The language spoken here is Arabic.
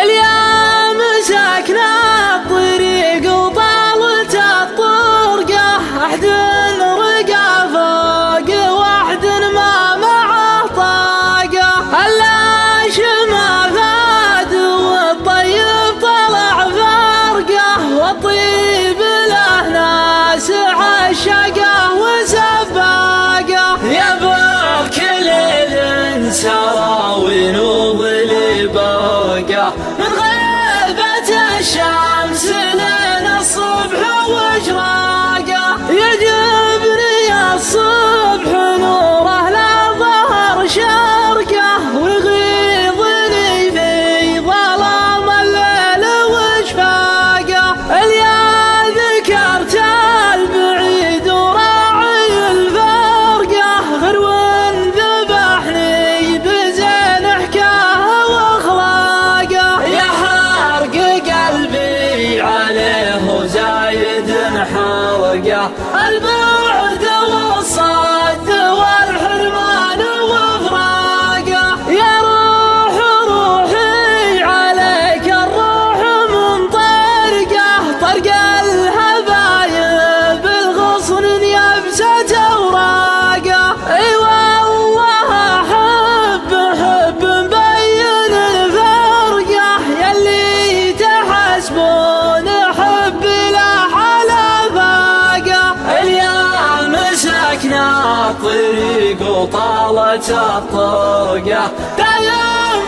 اليوم مسكنا الطريق وطالت الطرقة، أحد رقى فوق واحد ما معه طاقة، اللاش ما فاد والطيب طلع فرقة، والطيب له ناس عشقه وسباقه، يبغى كل الانسرى ونوض لبرقه، من غيبة الشمس لين الصبح واشراقه، يجبني الصبح نوره لا ظهر شرقه، ويغيظني في ظلام الليل وشفاقه، اليا ذكرت البعيد وراعي الفرقه، غرو ذبحني بزين حكاه واخلاقه، يحرق قلبي عليه وزايد حرقه، البعد والصد والحرمان وفراقه، يا روح روحي عليك الروح من طرقه، طرق الهبايب الغصن يبست اوراقه، اي والله احب مبين الفرقه، يلي تحسبون حب له على باقه، اليوم مسكنا الطريق وطالت الطرقه، دايم